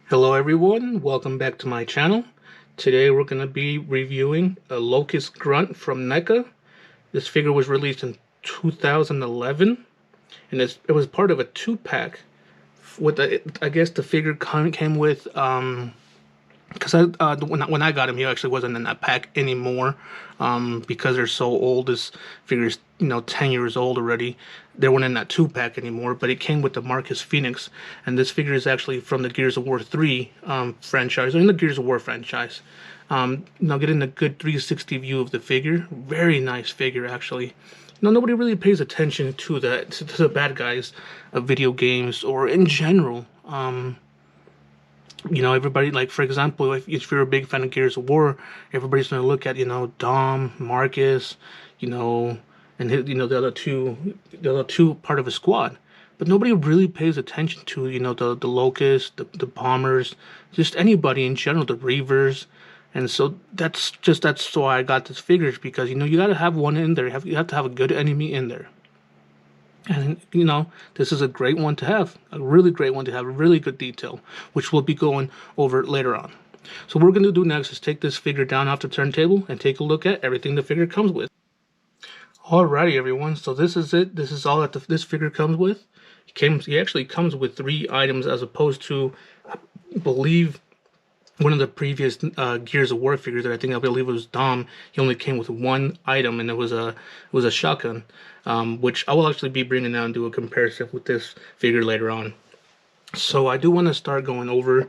Hello everyone, welcome back to my channel. Today we're going to be reviewing a Locust Grunt from NECA. This figure was released in 2011 and it was part of a 2-pack with I guess the figure came with because when I got him, he actually wasn't in that pack anymore, because they're so old. This figure's 10 years old already. They weren't in that 2-pack anymore, but it came with the Marcus Phoenix, and this figure is actually from the Gears of War 3 franchise, or in the Gears of War franchise. Getting a good 360 view of the figure. Very nice figure, actually. Nobody really pays attention to the bad guys of video games or in general. Everybody, like, for example, if you're a big fan of Gears of War, everybody's going to look at, Dom, Marcus, and the other two part of a squad. But nobody really pays attention to, the Locusts, the Bombers, just anybody in general, the Reavers. And so that's why I got this figures, because, you got to have one in there. You have to have a good enemy in there. And, this is a great one to have. A really great one to have. A really good detail, which we'll be going over later on. So what we're going to do next is take this figure down off the turntable and take a look at everything the figure comes with. Alrighty, everyone. So this is it. This is all that this figure comes with. He actually comes with 3 items, as opposed to, I believe, one of the previous Gears of War figures that I believe it was Dom. He only came with 1 item, and it was a shotgun, which I will actually be bringing out and do a comparison with this figure later on. So I do want to start going over.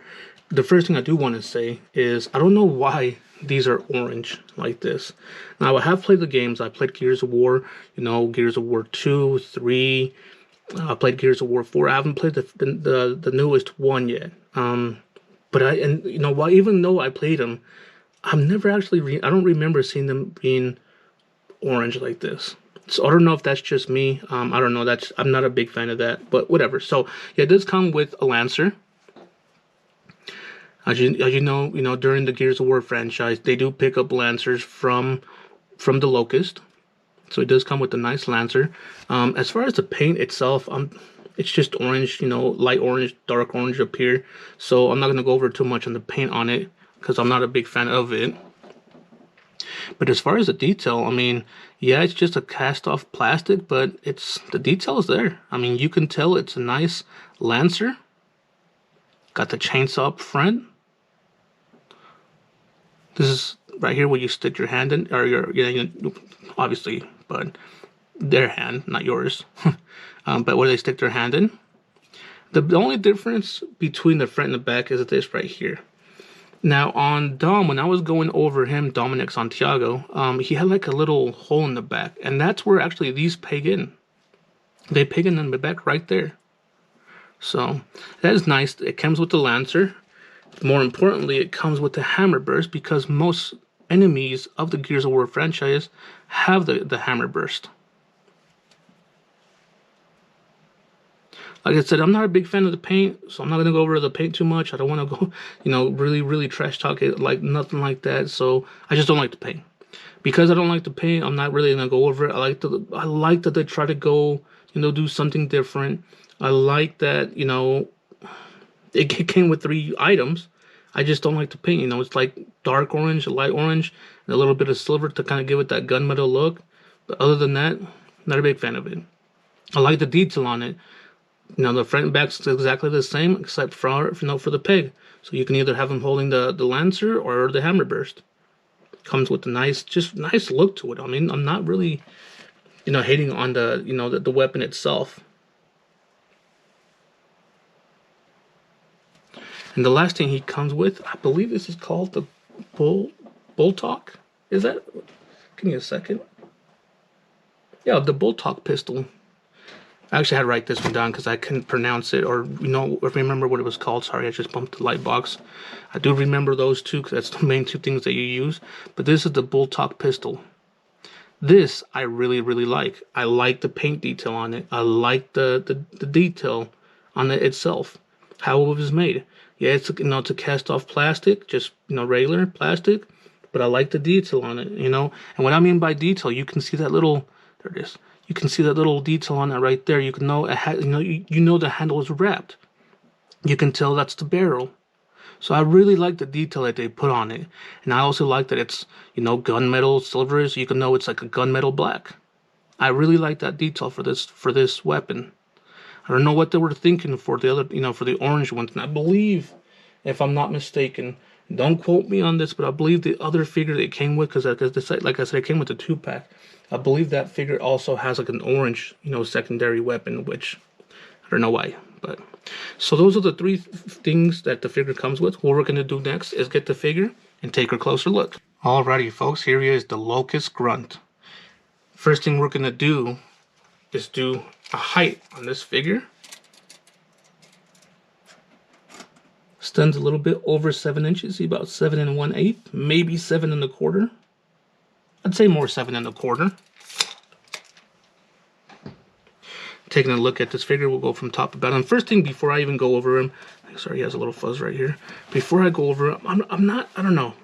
The first thing I do want to say is I don't know why these are orange like this. Now, I have played the games. I played Gears of War, Gears of War 2, 3. I played Gears of War 4. I haven't played the newest one yet. But even though I played them, I've never actually I don't remember seeing them being orange like this. So I don't know if that's just me. I don't know. I'm not a big fan of that, but whatever. So yeah, it does come with a Lancer. As you know, during the Gears of War franchise, they do pick up Lancers from the Locust. So it does come with a nice Lancer. As far as the paint itself, it's just orange, light orange, dark orange up here. So I'm not going to go over too much on the paint on it, because I'm not a big fan of it. But as far as the detail, I mean, yeah, it's just a cast off plastic, but the detail is there. I mean, you can tell it's a nice Lancer. Got the chainsaw up front. This is right here where you stick your hand in, or obviously, but their hand, not yours. But where they stick their hand in. The only difference between the front and the back is this right here. Now, on Dom, when I was going over him, Dominic Santiago, he had like a little hole in the back, and that's where actually these peg in. They peg in the back right there. So that is nice. It comes with the Lancer. More importantly, it comes with the Hammer Burst, because most enemies of the Gears of War franchise have the Hammer Burst. Like I said, I'm not a big fan of the paint, so I'm not going to go over the paint too much. I don't want to go, really, really trash talk it, like nothing like that. So I just don't like the paint. Because I don't like the paint, I'm not really going to go over it. I like that they try to go, do something different. I like that, it came with 3 items. I just don't like the paint. It's like dark orange, light orange, and a little bit of silver to kind of give it that gunmetal look. But other than that, not a big fan of it. I like the detail on it. The front and back is exactly the same, except for the peg. So you can either have him holding the Lancer or the Hammer Burst. Comes with a nice look to it. I mean, I'm not really, hating on the weapon itself. And the last thing he comes with, I believe this is called the Bull-Talk. Is that? Give me a second. Yeah, the Bull-Talk pistol. I actually had to write this one down because I couldn't pronounce it or remember what it was called. Sorry, I just bumped the light box. I do remember those two because that's the main 2 things that you use. But this is the Bull-Talk pistol. This I really, really like. I like the paint detail on it. I like the detail on it itself. How it was made. Yeah, it's it's a cast off plastic, just regular plastic. But I like the detail on it. And what I mean by detail, you can see that little. There it is. You can see that little detail on it right there. You can know it the handle is wrapped. You can tell that's the barrel. So I really like the detail that they put on it. And I also like that it's, you know, gunmetal silver, so you can know it's like a gunmetal black. I really like that detail for this weapon. I don't know what they were thinking for the other, you know, for the orange ones. And I believe, if I'm not mistaken, don't quote me on this, but I believe the other figure that it came with, because like I said, it came with a 2-pack. I believe that figure also has like an orange, you know, secondary weapon, which I don't know why. But so those are the 3 things that the figure comes with. What we're going to do next is get the figure and take a closer look. Alrighty, folks, here he is, the Locust Grunt. First thing we're going to do is do a height on this figure. Stands a little bit over 7 inches, see, about 7 1/8, maybe 7 1/4. I'd say more 7 1/4. Taking a look at this figure, we'll go from top to bottom. First thing, before I even go over him, sorry, he has a little fuzz right here. Before I go over him, I don't know.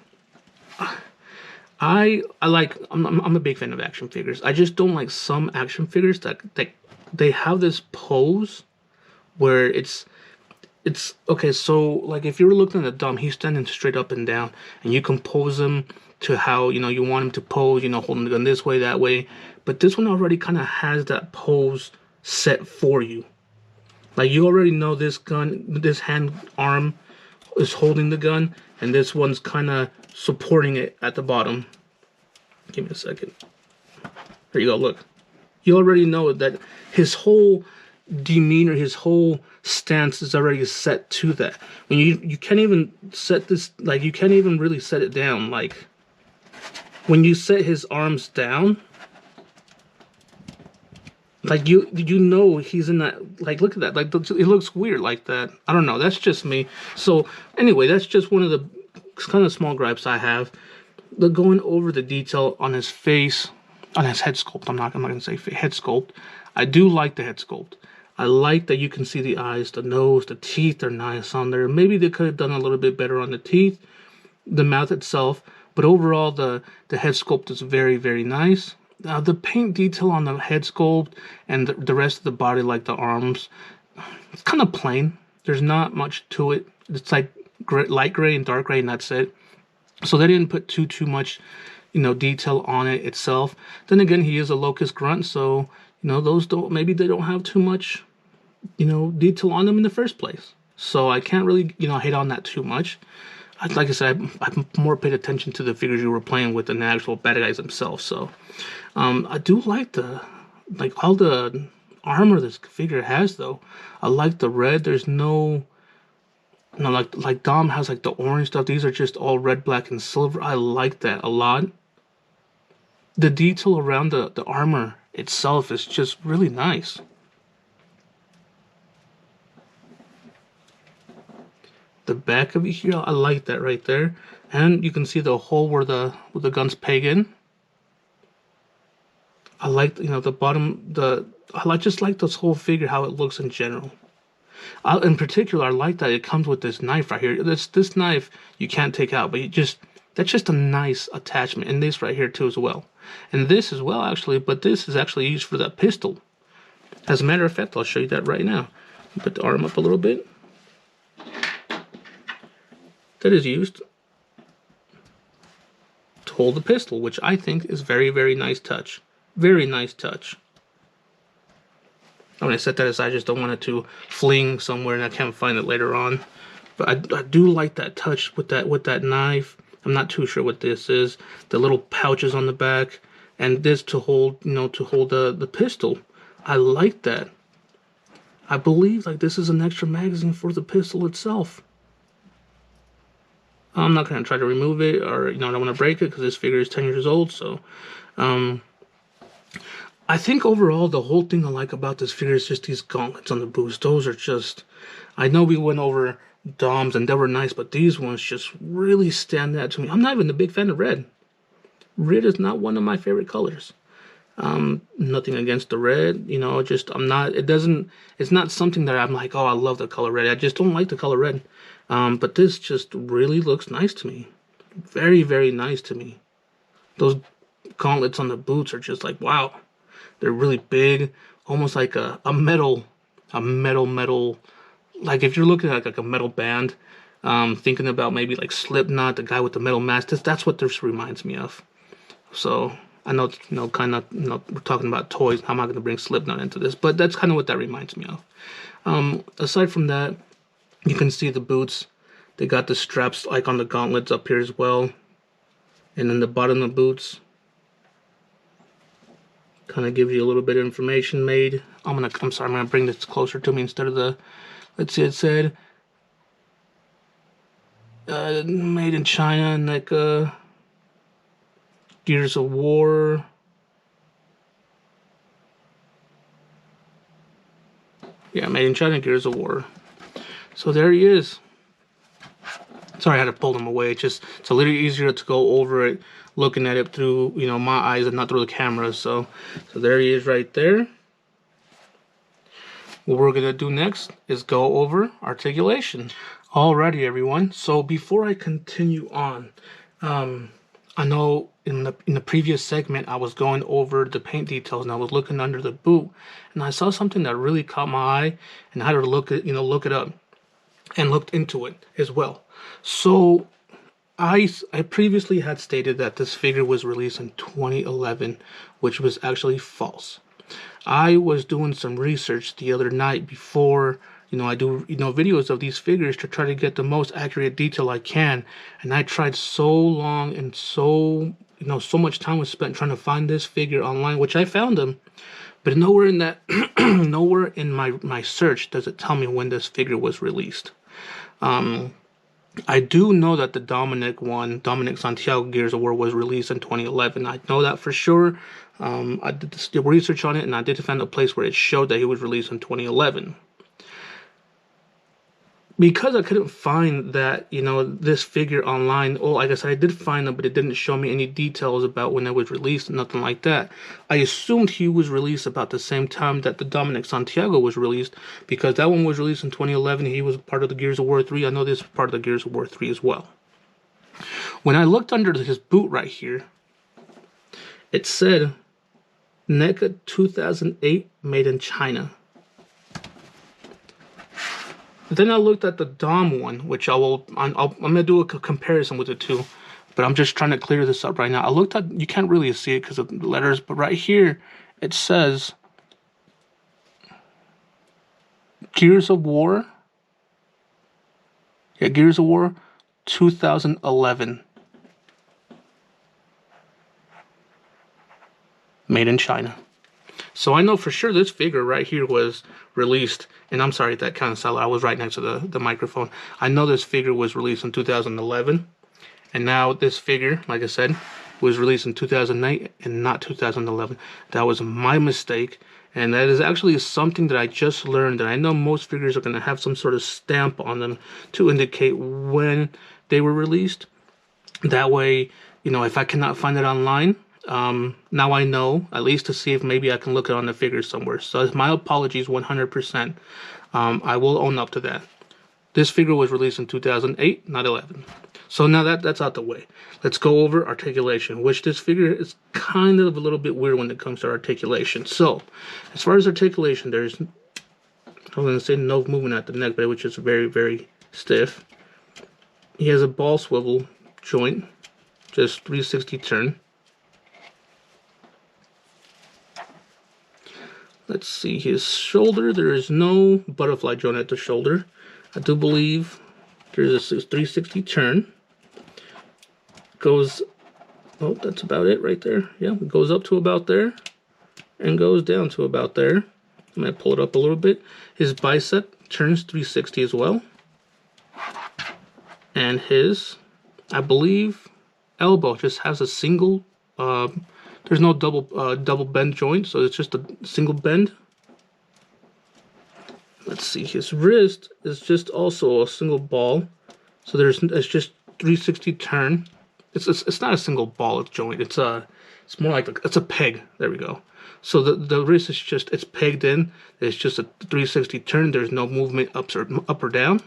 I'm a big fan of action figures. I just don't like some action figures that they have this pose where it's okay. So like if you were looking at Dom, he's standing straight up and down, and you can pose him to how, you know, you want him to pose, you know, holding the gun this way, that way. But this one already kind of has that pose set for you. Like you already know this gun, this hand arm is holding the gun, and this one's kind of supporting it at the bottom. Give me a second. There you go, look. You already know that his whole demeanor, his whole stance is already set to that. When you can't even set this, like you can't even really set it down. Like when you set his arms down, like you know he's in that, like look at that, like it looks weird like that. I don't know, that's just me. So anyway, that's just one of the kind of small gripes I have. Going over the detail on his face, on his head sculpt. I'm not gonna say head sculpt. I do like the head sculpt. I like that you can see the eyes, the nose, the teeth are nice on there. Maybe they could have done a little bit better on the teeth, the mouth itself, but overall the head sculpt is very, very nice. The paint detail on the head sculpt and the rest of the body, like the arms, it's kind of plain. There's not much to it. It's like light gray and dark gray, and that's it. So they didn't put too much, you know, detail on it itself. Then again, he is a Locust Grunt, so you know those maybe they don't have too much, you know, detail on them in the first place. So I can't really, you know, hate on that too much. Like I said, I more paid attention to the figures you were playing with than the actual bad guys themselves. So I do like all the armor this figure has, though. I like the red. There's no, you know, like Dom has like the orange stuff. These are just all red, black, and silver. I like that a lot. The detail around the armor itself is just really nice. The back of it here, I like that right there, and you can see the hole where the gun's peg in. I like, you know, the bottom, just like this whole figure, how it looks in general. In particular, I like that it comes with this knife right here. This knife you can't take out, but that's just a nice attachment. And this right here too as well, and this as well actually. But this is actually used for that pistol. As a matter of fact, I'll show you that right now. Put the arm up a little bit. That is used to hold the pistol, which I think is very, very nice touch. Very nice touch. I'm going to set that aside. I just don't want it to fling somewhere and I can't find it later on. But I do like that touch with that knife. I'm not too sure what this is. The little pouches on the back, and this to hold, you know, to hold the pistol. I like that. I believe like this is an extra magazine for the pistol itself. I'm not going to try to remove it, or, you know, I don't want to break it because this figure is 10 years old. So I think overall the whole thing I like about this figure is just these gauntlets on the boots. Those are just, I know we went over Doms and they were nice, but these ones just really stand out to me. I'm not even a big fan of red. Red is not one of my favorite colors. Nothing against the red, you know, just it's not something that I'm like, oh, I love the color red. I just don't like the color red. But this just really looks nice to me. Very, very nice to me. Those gauntlets on the boots are just like, wow. They're really big, almost like a metal, like if you're looking at like a metal band, Thinking about maybe like Slipknot, the guy with the metal mask. That's what this reminds me of. So I know, kind of, we're talking about toys. I'm not going to bring Slipknot into this, but that's kind of what that reminds me of. Aside from that, you can see the boots. They got the straps like on the gauntlets up here as well. And then the bottom of the boots kind of gives you a little bit of information made. I'm gonna bring this closer to me instead of the, let's see, it said made in China, NECA, Gears of War. Yeah, made in China, Gears of War. So there he is. Sorry, I had to pull them away. It's a little easier to go over it, looking at it through, my eyes and not through the camera. So there he is right there. What we're gonna do next is go over articulation. Alrighty, everyone. So before I continue on, I know in the previous segment I was going over the paint details and I was looking under the boot and I saw something that really caught my eye and I had to look it up and looked into it as well. So I previously had stated that this figure was released in 2011, which was actually false. I was doing some research the other night before, I do, videos of these figures to try to get the most accurate detail I can. And I tried so long and so much time was spent trying to find this figure online, which I found him. But nowhere in that, nowhere in my search does it tell me when this figure was released. I do know that the Dominic Santiago Gears of War was released in 2011. I know that for sure. I did the research on it, and I did find a place where it showed that he was released in 2011. Because I couldn't find that, this figure online, like I said, I did find them, but it didn't show me any details about when it was released, nothing like that. I assumed he was released about the same time that the Dominic Santiago was released, because that one was released in 2011. He was part of the Gears of War 3. I know this is part of the Gears of War 3 as well. When I looked under his boot right here, it said NECA 2008, made in China. Then I looked at the Dom one, which I'm going to do a comparison with the two, but I'm just trying to clear this up right now. I looked at, you can't really see it because of the letters, but right here it says Gears of War. Yeah, Gears of War 2011. Made in China. So I know for sure this figure right here was released, and I'm sorry, that kind of sounded, I was right next to the microphone. I know this figure was released in 2011, and now this figure, like I said, was released in 2008 and not 2011. That was my mistake, and that is actually something that I just learned, that I know most figures are going to have some sort of stamp on them to indicate when they were released. That way, if I cannot find it online, now I know, at least to see if maybe I can look it on the figure somewhere. So my apologies 100%. I will own up to that. This figure was released in 2008, not 11. So now that's out the way. Let's go over articulation, which this figure is kind of a little bit weird when it comes to articulation. So, as far as articulation, there's, I was going to say no movement at the neck, but which is very, very stiff. He has a ball swivel joint, just 360 turn. Let's see, his shoulder, there is no butterfly joint at the shoulder. I do believe there's a 360 turn. Goes, oh, that's about it right there. Yeah, it goes up to about there and goes down to about there. I'm going to pull it up a little bit. His bicep turns 360 as well. And his, I believe, elbow just has a single, there's no double bend joint, so it's just a single bend. Let's see, his wrist is just also a single ball, so it's just 360 turn. It's not a single ball joint. It's more like it's a peg. There we go. So the wrist is just, it's pegged in. It's just a 360 turn. There's no movement up or down.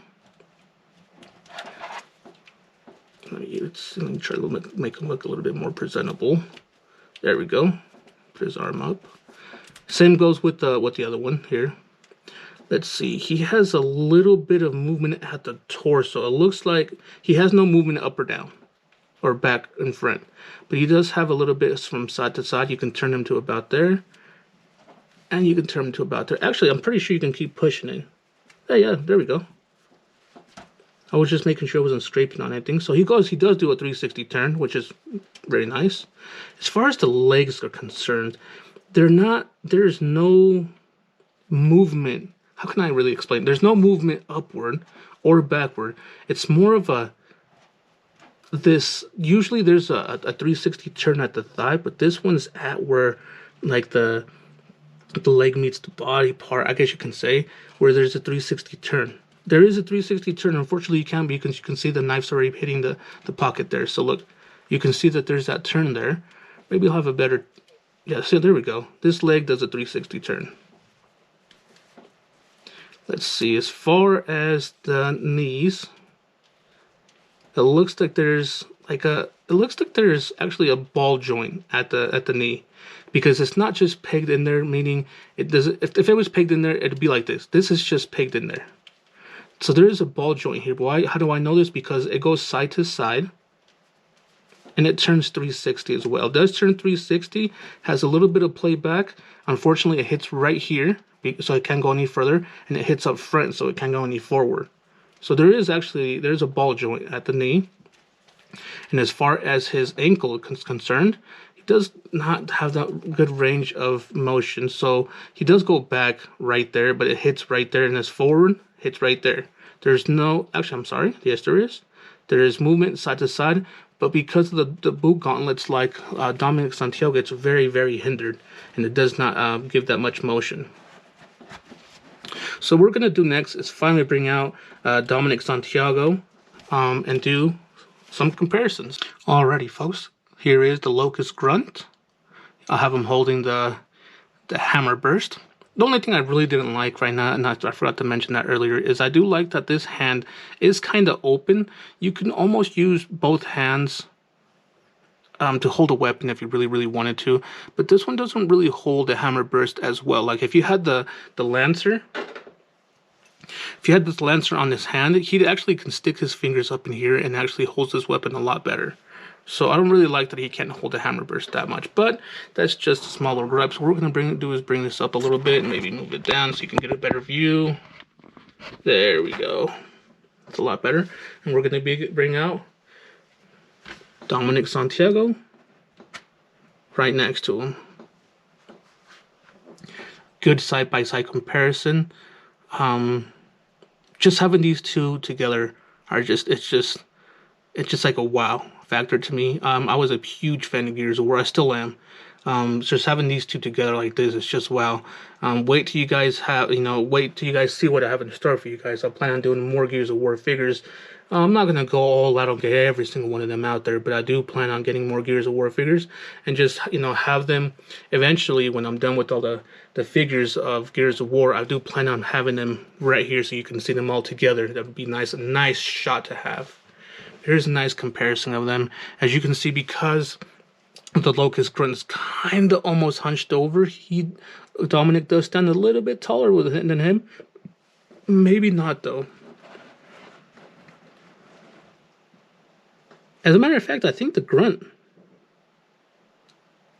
Let me try to make him look a little bit more presentable. There we go. Put his arm up. Same goes with the other one here. Let's see, he has a little bit of movement at the torso. It looks like he has no movement up or down or back and front, but he does have a little bit from side to side. You can turn him to about there, and you can turn him to about there. Actually, I'm pretty sure you can keep pushing it. Yeah, there we go. I was just making sure I wasn't scraping on anything. So he does do a 360 turn, which is very nice. As far as the legs are concerned, there's no movement. How can I really explain? There's no movement upward or backward. It's more of usually there's a 360 turn at the thigh, but this one's at where like the leg meets the body part, I guess you can say, where there's a 360 turn. There is a 360 turn. Unfortunately, you can't, because you can see the knife's already hitting the pocket there. So look, you can see that there's that turn there. Maybe I'll have a better... Yeah, see, there we go. This leg does a 360 turn. Let's see, as far as the knees, it looks like there's actually a ball joint at the knee, because it's not just pegged in there, meaning it doesn't... If it was pegged in there, it'd be like this. This is just pegged in there. So there is a ball joint here. Why? How do I know this? Because it goes side to side, and it turns 360 as well. It does turn 360, has a little bit of playback. Unfortunately, it hits right here, so it can't go any further, and it hits up front, so it can't go any forward. So there's a ball joint at the knee. And as far as his ankle is concerned, he does not have that good range of motion. So he does go back right there, but it hits right there, and his forward hits right there. There's no... Actually, I'm sorry. Yes, there is. There is movement side to side, but because of the boot gauntlets, like Dominic Santiago, it's very, very hindered, and it does not give that much motion. So what we're going to do next is finally bring out Dominic Santiago and do some comparisons. Alrighty, folks. Here is the Locust Grunt. I'll have him holding the hammer burst. The only thing I really didn't like right now, and I forgot to mention that earlier, is I do like that this hand is kind of open. You can almost use both hands to hold a weapon if you really, really wanted to. But this one doesn't really hold the hammer burst as well. Like if you had the Lancer, if you had this Lancer on his hand, he actually can stick his fingers up in here and actually holds his weapon a lot better. So I don't really like that he can't hold the hammer burst that much, but that's just a small little gripe. So what we're going to bring this up a little bit and maybe move it down so you can get a better view. There we go. That's a lot better. And we're going to bring out Dominic Santiago right next to him. Good side-by-side comparison. Just having these two together are it's just like a wow factor to me. I was a huge fan of Gears of War. I still am. Just having these two together like this is just wow. Wait till you guys see what I have in store for you guys. I plan on doing more Gears of War figures. I'm not gonna go all out and get every single one of them out there, but I do plan on getting more Gears of War figures and just have them eventually when I'm done with all the figures of Gears of War. I do plan on having them right here so you can see them all together. That would be nice, a nice shot to have. Here's a nice comparison of them. As you can see, because the Locust Grunt is kind of almost hunched over, Dominic does stand a little bit taller than him. Maybe not, though. As a matter of fact, I think the Grunt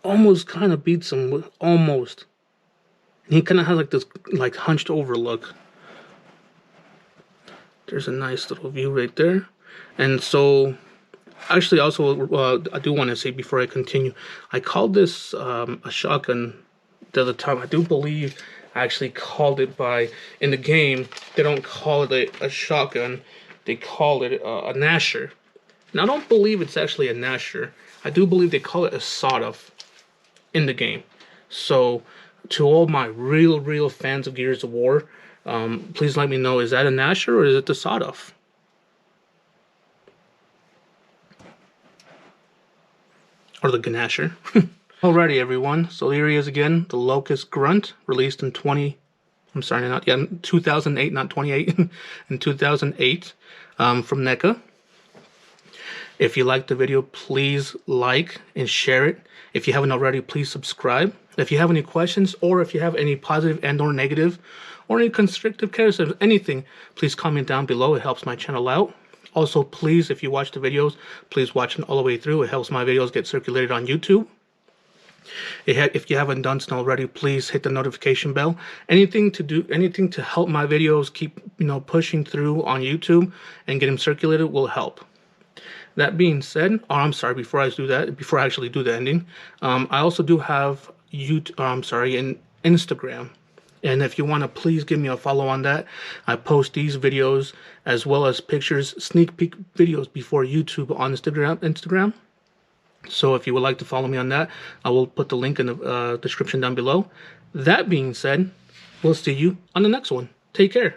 almost kind of beats him. Almost. And he kind of has like this hunched over look. There's a nice little view right there. And so, actually, also, I do want to say before I continue, I called this a shotgun the other time. I do believe I actually called it in the game, they don't call it a shotgun, they call it a Nasher. Now, I don't believe it's actually a Nasher. I do believe they call it a sawed-off in the game. So, to all my real fans of Gears of War, please let me know, is that a Nasher or is it the sawed-off? Or the Ganasher. Alrighty, everyone. So here he is again, the Locust Grunt, released in 2008, not 28, in 2008, from NECA. If you liked the video, please like and share it. If you haven't already, please subscribe. If you have any questions, or if you have any positive and or negative or any constructive criticism, anything, please comment down below. It helps my channel out. Also, please, if you watch the videos, please watch them all the way through. It helps my videos get circulated on YouTube. If you haven't done so already, please hit the notification bell. Anything to help my videos keep, pushing through on YouTube and get them circulated will help. That being said, before I actually do the ending, I also do have an Instagram. And if you want to, please give me a follow on that. I post these videos as well as pictures, sneak peek videos before YouTube on Instagram. So if you would like to follow me on that, I will put the link in the description down below. That being said, we'll see you on the next one. Take care.